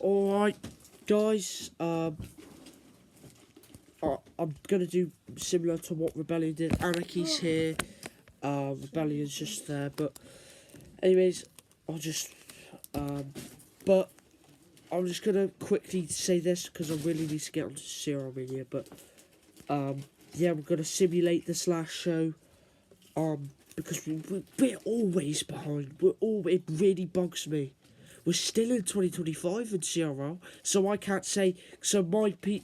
Alright, guys, I'm gonna do similar to what Rebellion did. Anarchy's here, Rebellion's just there, but anyways, I'll just, but I'm just gonna quickly say this because I really need to get onto Crlmania, but, yeah, we're gonna simulate this last show, because we're always behind, it really bugs me. We're still in 2025 in CRL, so I can't say. So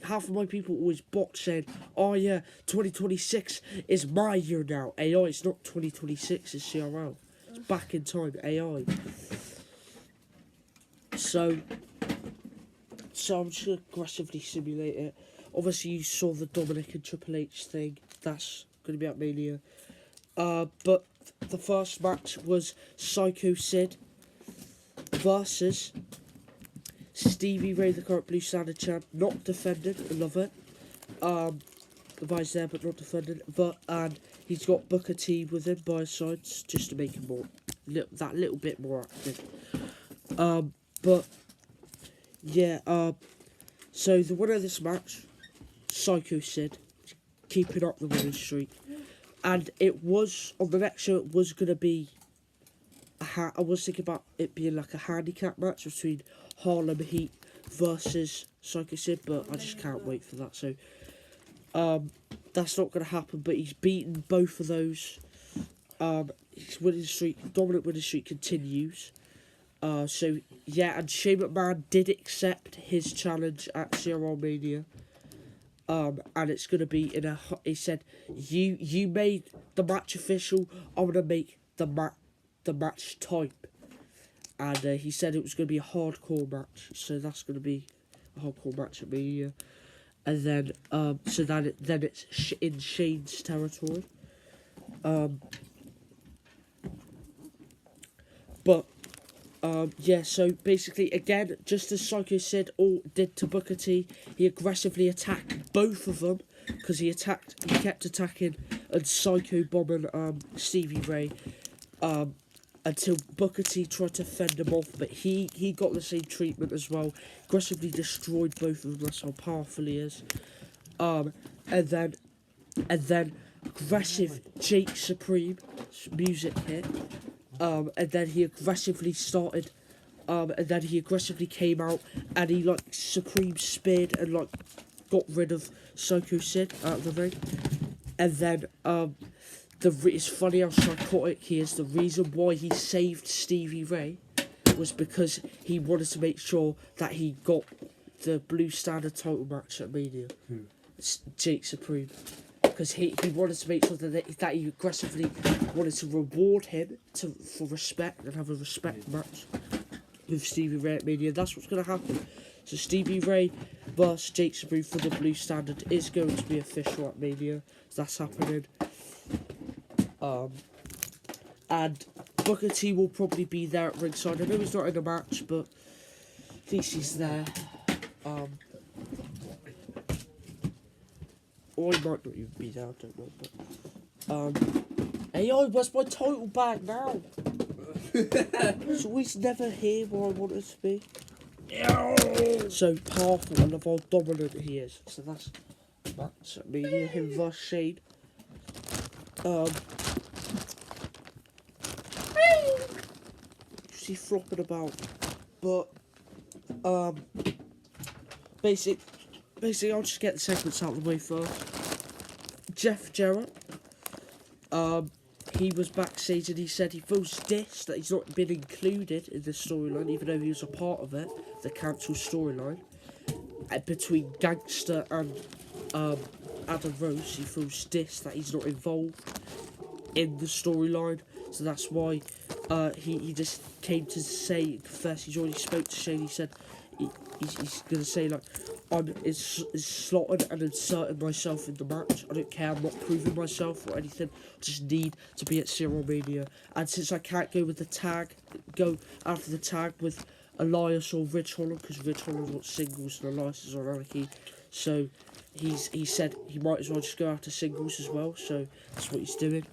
half of my people always bot saying, "Oh yeah, 2026 is my year now." AI, it's not 2026, it's CRL. It's back in time, AI. So I'm just gonna aggressively simulate it. Obviously, you saw the Dominic and Triple H thing. That's gonna be at Mania. But the first match was Psycho Sid versus Stevie Ray, the current Blue Standard champ, not defended. I love it. The guy's there, but not defended. And he's got Booker T with him by his sides, just to make him that little bit more active. But yeah. So the winner of this match, Psycho Sid, keeping up the winning streak, and it was on the next show. It was gonna be. I was thinking about it being like a handicap match between Harlem Heat versus Psycho Sid, but I just can't wait for that. So, that's not going to happen. But he's beaten both of those. His winning streak, dominant winning streak, continues. So yeah, and Shane McMahon did accept his challenge at Crlmania. And it's going to be in a. He said, "You made the match official. I'm going to make the match type," and he said it was going to be a hardcore match, so that's going to be a hardcore match at Mania, and then so then it's in Shane's territory, but yeah. So basically, again, just as Psycho Sid did to Booker T, he aggressively attacked both of them because he kept attacking and psycho bombing Stevie Ray. Until Booker T tried to fend him off, but he got the same treatment as well. Aggressively destroyed both of them. That's how powerful he is. And then aggressive Jake Supreme music hit. And then he aggressively started. And then he aggressively came out and he like Supreme speared and like got rid of Psycho Sid out of the ring. And then it's funny how psychotic he is. The reason why he saved Stevie Ray was because he wanted to make sure that he got the Blue Standard title match at Mania. It's Jake Supreme. Because he wanted to make sure that he aggressively wanted to reward him for respect and have a respect match with Stevie Ray at Mania. That's what's going to happen. So Stevie Ray versus Jake Supreme for the Blue Standard is going to be official at Mania. So that's happening. And Booker T will probably be there at ringside. I know he's not in the match, but at least he's there. Or he might not even be there, I don't know. But AI, where's my title bag now? It's always never here where I want it to be. So powerful, and love how dominant he is. So that's me, him versus Shane. See flopping about, but basically I'll just get the segments out of the way first. Jeff Jarrett, he was backstage and he said he feels dissed that he's not been included in the storyline, even though he was a part of it, the cancelled storyline between Gangster and Adam Rose. He feels dissed that he's not involved in the storyline, so that's why he just came to say, confess. He's already spoke to Shane. He said he's gonna say like, I'm slotted and inserting myself in the match. I don't care. I'm not proving myself or anything. I just need to be at Crlmania. And since I can't go after the tag with Elias or Ridge Holland, because Ridge Holland wants singles and Elias is on Anarchy, so he said he might as well just go after singles as well. So that's what he's doing.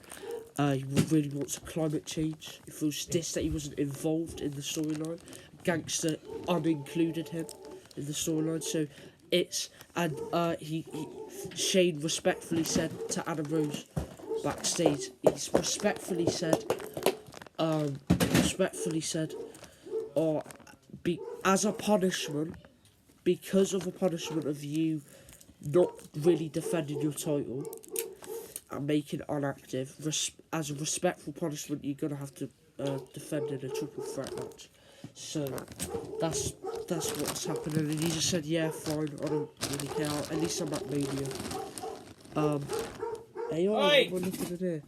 He really wants a climate change. He feels dissed that he wasn't involved in the storyline. gangster unincluded him in the storyline. So it's and Shane respectfully said to Adam Rose backstage. He's respectfully said, or as a punishment, because of a punishment of you not really defending your title and making it inactive, as a respectful punishment, you're gonna have to defend in a triple threat match. So that's what's happening, and he just said, yeah, fine, I don't really care. At least I'm at Mania. Hey, we're looking at here.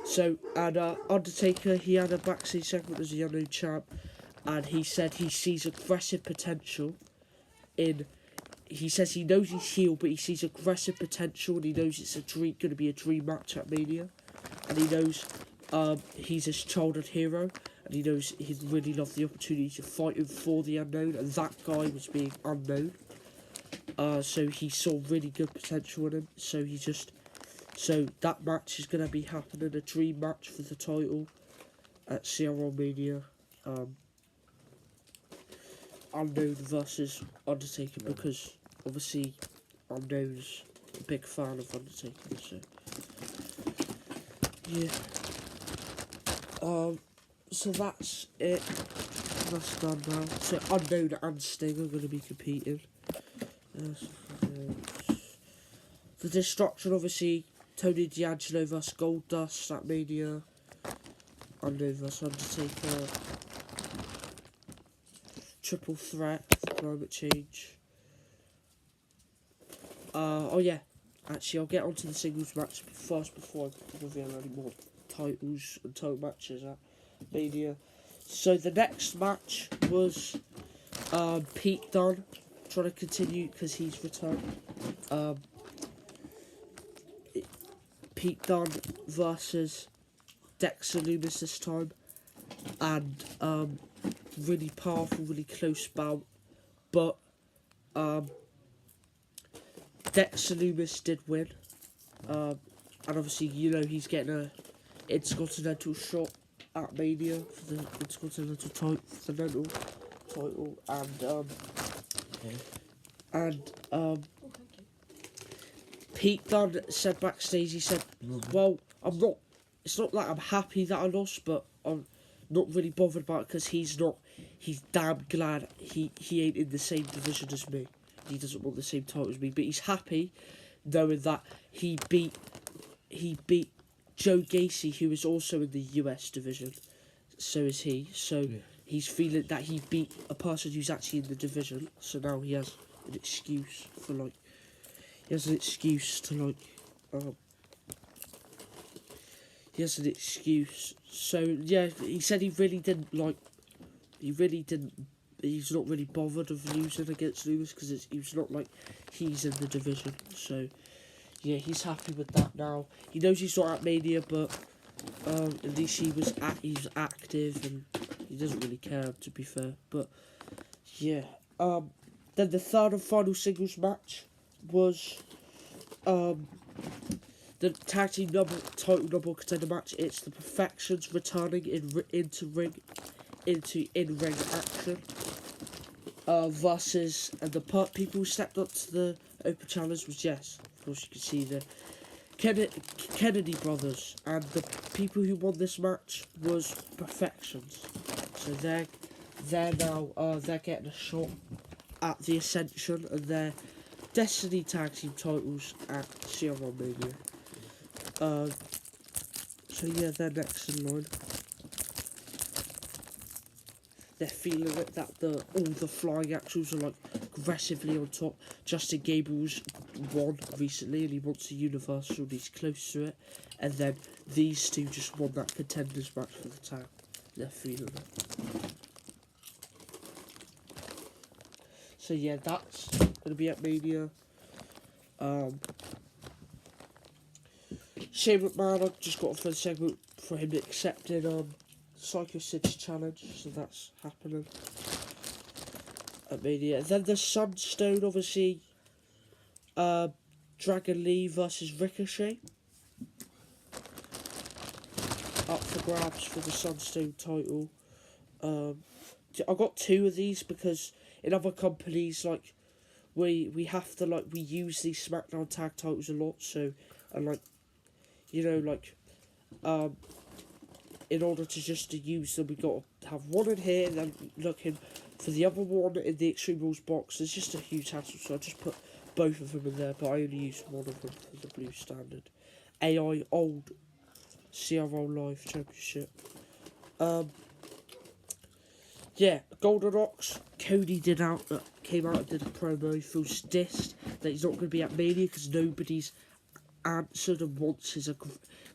So, and Undertaker, he had a backstage segment as a unknown champ, and he said he sees aggressive potential in. He says he knows he's heel, but he sees aggressive potential, and he knows it's going to be a dream match at Mania, and he knows he's his childhood hero, and he knows he'd really love the opportunity to fight him for the unknown, and that guy was being unknown. So he saw really good potential in him. So that match is going to be happening, a dream match for the title at Crlmania. Unknown versus Undertaker, because obviously Unknown's a big fan of Undertaker, so yeah. So that's it. That's done now. So Unknown and Sting are going to be competing. The Destruction, obviously, Tony D'Angelo vs Goldust at Mania. Unknown vs Undertaker. Triple threat for climate change. Oh yeah, actually I'll get onto the singles match first before I reveal any more titles and title matches at Mania. So the next match was Pete Dunne trying to continue because he's returned. Pete Dunne versus Dexter Lumis this time, and really powerful, really close bout, but Dexter Lumis did win, and obviously, you know, he's getting a intercontinental shot at Mania for the intercontinental title, and Pete Dunne said backstage, he said, well, it's not like I'm happy that I lost, but I'm not really bothered about it, because he's damn glad he ain't in the same division as me. He doesn't want the same title as me, but he's happy knowing that he beat Joe Gacy, who is also in the US division. So is he. So he's feeling that he beat a person who's actually in the division. So now he has an excuse to He has an excuse. So yeah, he said he's not really bothered of losing against Lumis, because he's not like he's in the division. So yeah, he's happy with that now. He knows he's not at Mania, but at least he's active, and he doesn't really care, to be fair. But yeah, then the third and final singles match was the tag team title number contender match. It's the Perfections returning into in-ring action versus, and the people who stepped up to the open challenge was, yes, of course you can see the Kennedy brothers, and the people who won this match was Perfections. So they're now they're getting a shot at the Ascension and their Destiny tag team titles at Crlmania. So yeah, they're next in line. They're feeling it, that all the flying actuals are aggressively on top. Justin Gabriel's won recently, and he wants a Universal, and he's close to it. And then these two just won that contenders match for the tag. They're feeling it. So yeah, that's gonna be at Mania. Shane McMahon, I just got off the segment for him accepting Psycho Sid's challenge, so that's happening at Mania. And then the Sunstone, obviously, Dragon Lee versus Ricochet, up for grabs for the Sunstone title. I got 2 of these because in other companies, like, we have to, like, we use these SmackDown tag titles a lot, so, and, like, you know, like, in order to just to use them, we got to have one in here and then looking for the other one in the Extreme Rules box. It's just a huge hassle, so I just put both of them in there, but I only used one of them for the blue standard. AI Old CRO Live Championship. Yeah, Golden Ox. Cody came out and did a promo. He feels dissed that he's not going to be at Mania because nobody's answered and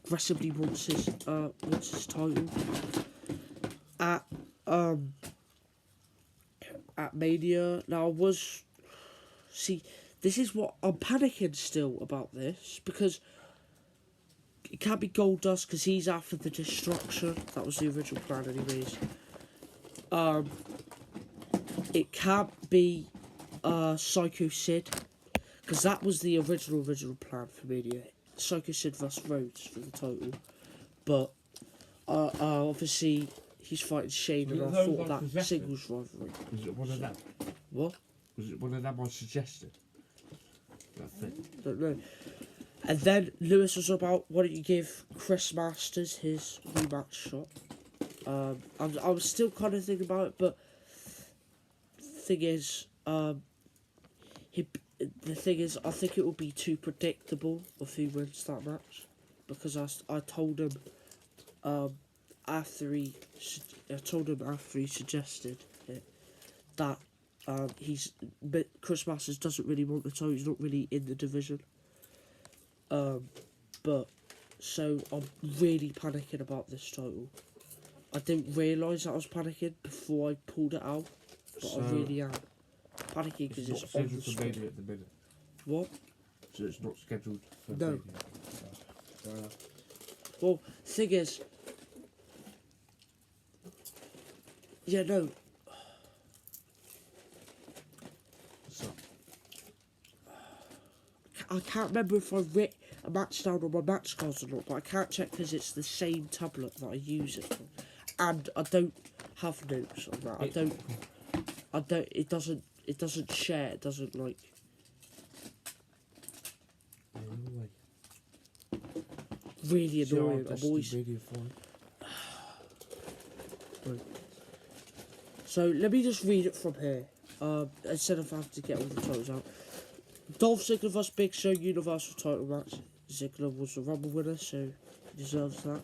aggressively wants his title at Mania. Now this is what I'm panicking still about this, because it can't be Goldust because he's after the destruction. That was the original plan, anyways. It can't be Psycho Sid because that was the original plan for Mania. Psycho Sid vs Rhodes for the title, but obviously he's fighting Shane, and I thought that singles rivalry. Was it one of them? What? Was it one of them I suggested? That thing. Don't know. And then Lewis was about, why don't you give Chris Masters his rematch shot? I was still kind of thinking about it, but the thing is, I think it will be too predictable if he wins that match, because I told him after he suggested it that Chris Masters doesn't really want the title. He's not really in the division. But so I'm really panicking about this title. I didn't realise I was panicking before I pulled it out, but I really am panicking because it's on the spot. At the minute. What? So it's not scheduled for No. Mania. Well, thing is, yeah, no. So. I can't remember if I writ a match down on my match cards or not, but I can't check because it's the same tablet that I use it from, and I don't have notes on that. It doesn't share. It doesn't like. Really annoying. I'm always. So let me just read it from here. Instead of having to get all the titles out. Dolph Ziggler vs Big Show Universal title match. Ziggler was the Rumble winner, so he deserves that.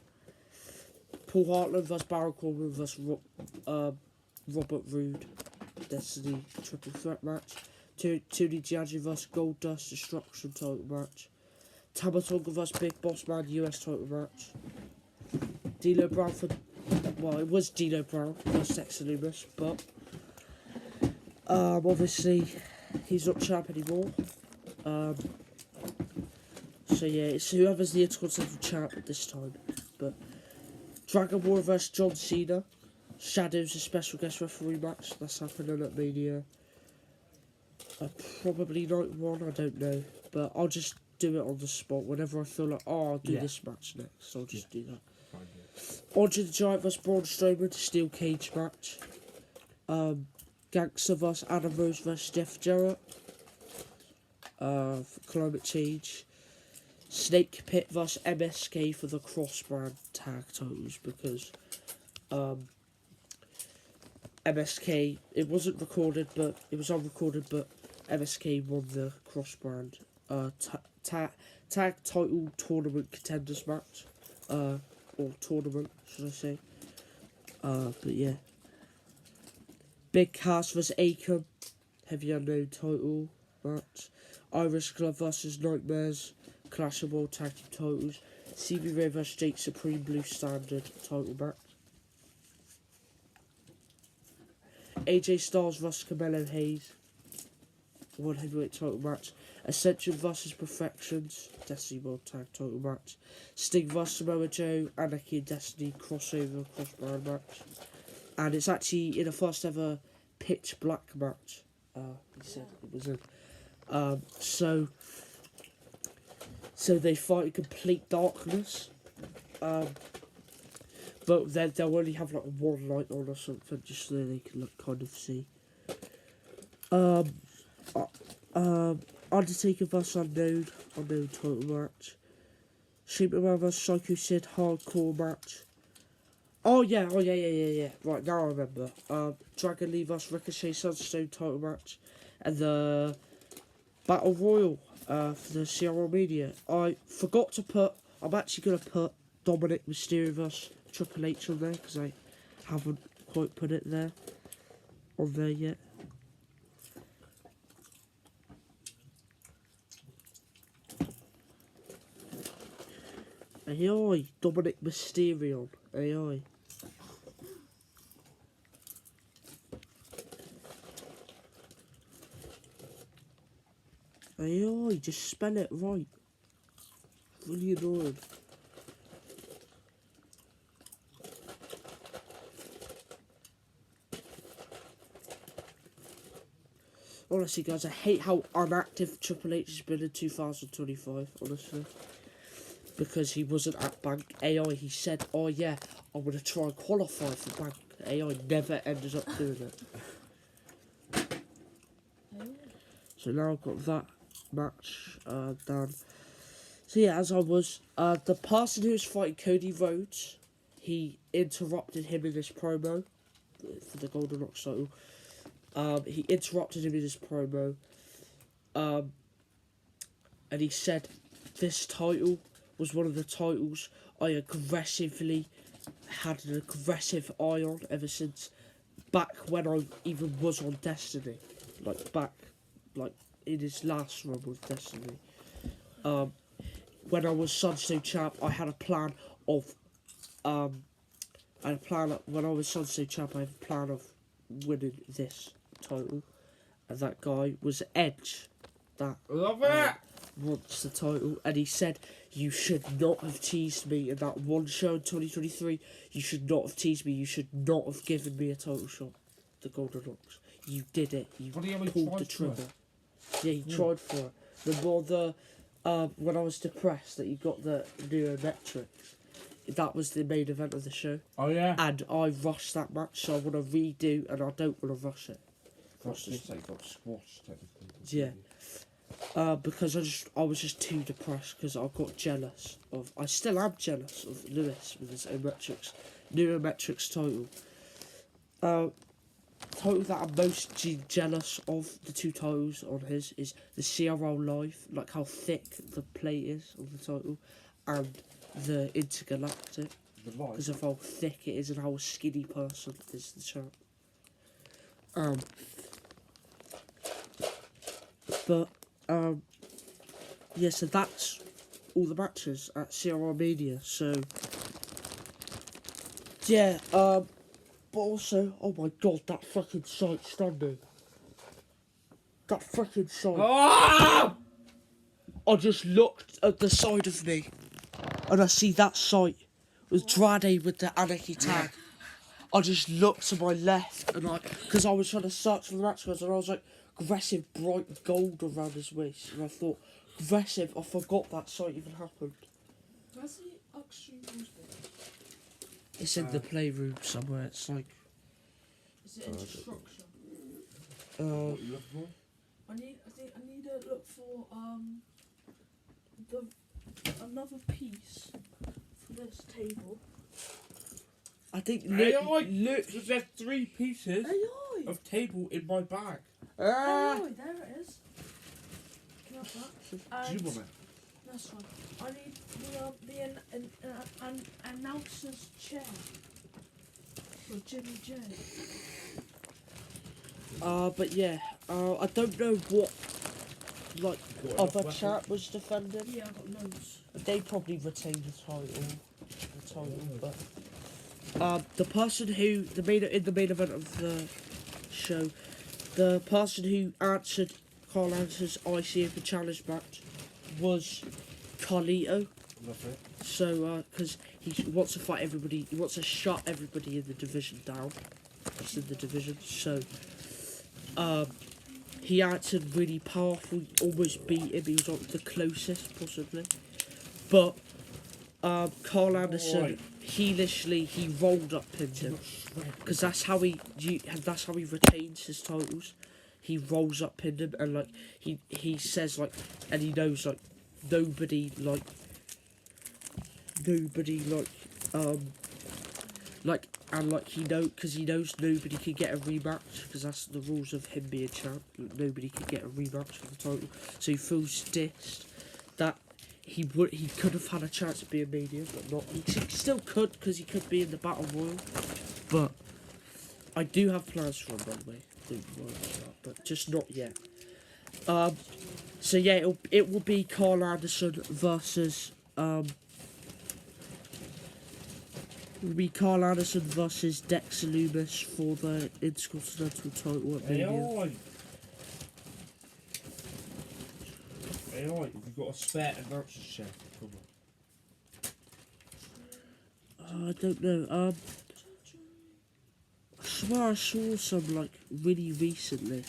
Paul Hartland vs Baron Corbin vs Robert Roode. Destiny triple threat match. Tony Gianni vs Goldust Destruction title match. Tama Tonga vs Big Boss Man US title match. D'Lo Brown it was D'Lo Brown vs Dexter Lumis, but obviously he's not champ anymore. So yeah, it's whoever's the Intercontinental champ at this time. But Dragon Ball vs John Cena. Shadow's a special guest referee match. That's happening at Mania. Probably night 1, I don't know. But I'll just do it on the spot whenever I feel like, I'll do this match next. I'll just do that. Andre the Giant vs Braun Strowman Steel Cage match. Gangster vs Adam Rose vs Jeff Jarrett. For climate change. Snake Pit vs MSK for the cross-brand tag titles, because MSK, it wasn't recorded, but it was unrecorded, but MSK won the cross-brand tag title tournament contenders match, or tournament, should I say. But yeah. Big Cass vs Akam, heavy unknown title match. Irish Club vs Nightmares, Clash of World Tag Team titles. CB Ray vs Jake Supreme Blue Standard title match. AJ Styles vs Carmelo Hayes, World Heavyweight title match. Ascension vs Perfections, Destiny World Tag title match. Sting vs Samoa Joe, Anarchy and Destiny crossover cross-brand match. And it's actually in a first ever pitch black match. He said it was in. So they fight in complete darkness. But but then they'll only have like one light on or something, just so they can like kind of see. Undertaker vs Unknown title match. Superman vs Psycho Sid hardcore match. Oh yeah. Right, now I remember. Dragon Lee vs Ricochet Sunstone title match. And the Battle Royal for the Crlmania. I forgot to put, I'm actually going to put Dominic Mysterio vs Triple H on there, because I haven't quite put it there, on there yet. Aye, Dominic Mysterio. Aye. Aye, just spell it right. Really annoying. Honestly, guys, I hate how inactive Triple H has been in 2025, honestly. Because he wasn't at Bank AI, he said, oh yeah, I'm going to try and qualify for Bank AI, never ended up doing it. So now I've got that match done. So yeah, as I was, the person who was fighting Cody Rhodes, he interrupted him in his promo for the Golden Rock title. He interrupted him in his promo, and he said this title was one of the titles I aggressively had an aggressive eye on ever since back when I even was on Destiny, back in his last run with Destiny. When I was Sunstone champ, I had a plan of when I was Sunstone champ, I had a plan of winning this title, and that guy was Edge, that Love it! wants the title, and he said, you should not have teased me in that one show in 2023, you should not have teased me, you should not have given me a title shot, the Golden Rocks. You did it, you pulled the trigger. Yeah, he tried for it. The more when I was depressed that you got the neurometrics, that was the main event of the show. Oh yeah? And I rushed that match, so I want to redo, and I don't want to rush it. Got squashed technically. Yeah. Because I was just too depressed because I got jealous of. I still am jealous of Lewis with his neurometrics title. Title that I'm most jealous of, the two titles on his, is the CRL Live, like how thick the plate is on the title, and the Intergalactic, because of how thick it is and how a skinny person is the champ. Yeah, so that's all the matches at Crlmania. So yeah, but also, oh my god, that fucking sight standing. That fucking sight. Ah! I just looked at the side of me, and I see that sight with Drade with the Anarchy tag. I just looked to my left, and because I was trying to search for the match cards, and I was like, aggressive bright gold around his waist, and I thought, aggressive, I forgot that sight even happened. Where's the Extreme Rules book? It's in the playroom somewhere, it's like... Is it instruction? What are you looking for? I need to look for another piece for this table. I think Look, there's 3 pieces Aye, of table in my bag. aye, there it is. Can I have that? Do you want it? That's fine. I need the announcer's chair for Jimmy J. but yeah, I don't know what other chat was defending. Yeah, I got loads. They probably retained the title, but the person who in the main event of the show, the person who answered Carl Anderson's IC Open Challenge match was Carlito. Love it. So, because he wants to fight everybody, he wants to shut everybody in the division down. That's in the division. So, he answered really powerful, almost beat him. He was like the closest, possibly. But, Carl Anderson he rolled up pinned him because that's how he retains his titles. He rolls up pinned him and like he says like, and he knows like nobody like and like he knows nobody could get a rematch because that's the rules of him being champ. Nobody could get a rematch for the title, so he feels dissed that he could have had a chance at being Mania, but not. He still could because he could be in the Battle Royal, but I do have plans for him, by the way. Don't worry about that, but just not yet. So yeah, it will be Carl Anderson versus Dexter Lumis for the Intercontinental title at Mania. Hey, alright, have you got a spare announcer's chair? Come on. I don't know. I swear I saw some like really recently.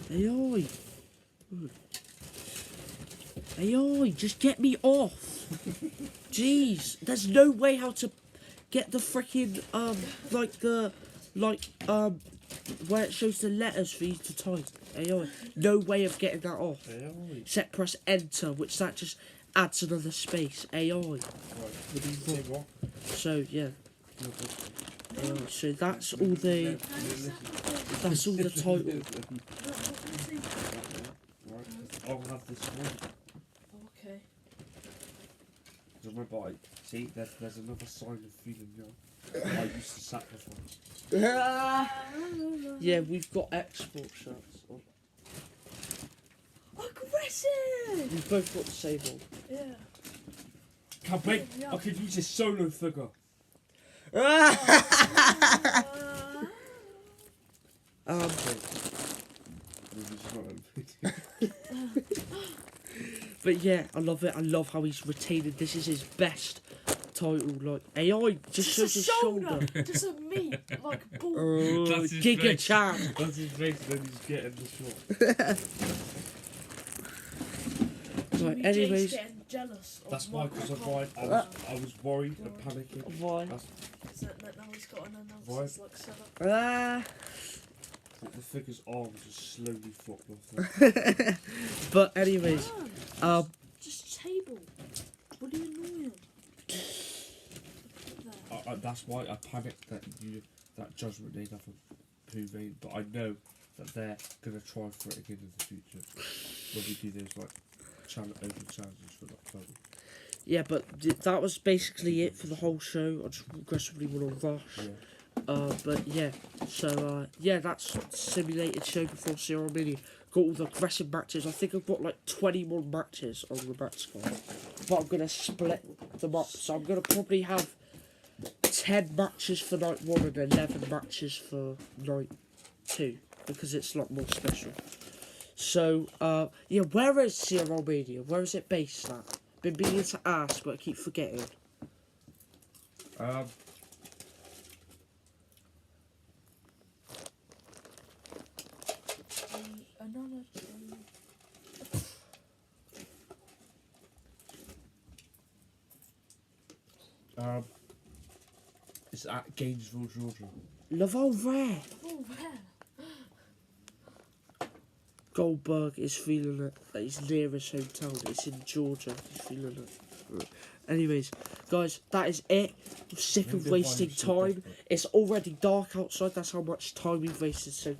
Hey, just get me off. Jeez, there's no way how to get the freaking where it shows the letters for you to type. No way of getting that off. Except press enter, which that just adds another space. Right. So yeah. So that's all the title. Right, I'll have this one. Okay. On my bike, see, there's another sign of feeling young. I used to sacrifice. Yeah, we've got export shirts on. Aggressive! We've both got the same one. Yeah. Can't wait, I could use this solo figure. But yeah, I love it. I love how he's retaining. This is his best title. Like AI just shows his shoulder. Just a meat like ball. That's his Giga face. Champ. That's his face when he's getting the shot. Right, BJ's anyways. getting jealous. That's of why, my because I car. was worried and panicking. Why? That's Is that now he's got an Why? announcer's like set up. the figure's arms just slowly flopped off there. But anyways, Just table. What are you annoying? That's why I panicked that Judgment Day nothing poo vein, but I know that they're gonna try for it again in the future when we do those like open challenges for that title. yeah, but that was basically it for the whole show. I just aggressively want to rush. Yeah. But yeah, so yeah, that's simulated show before Crlmania. Got all the aggressive matches. I think I've got like 21 matches on the match squad, but I'm gonna split them up. So I'm gonna probably have 10 matches for night 1 and 11 matches for night 2 because it's a lot more special. So yeah, where is Crlmania? Where is it based at? Been meaning to ask, but I keep forgetting. It's at Gainesville, Georgia. Laval Rare. Oh, man. Goldberg is feeling it. That he's near his hometown. It's in Georgia. He's feeling it. Anyways, guys, that is it. I'm sick of wasting time. It's already dark outside. That's how much time we've wasted. So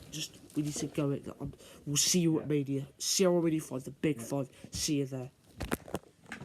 we need to go. We'll see you at Mania. Crlmania 5, the big 5. See you there.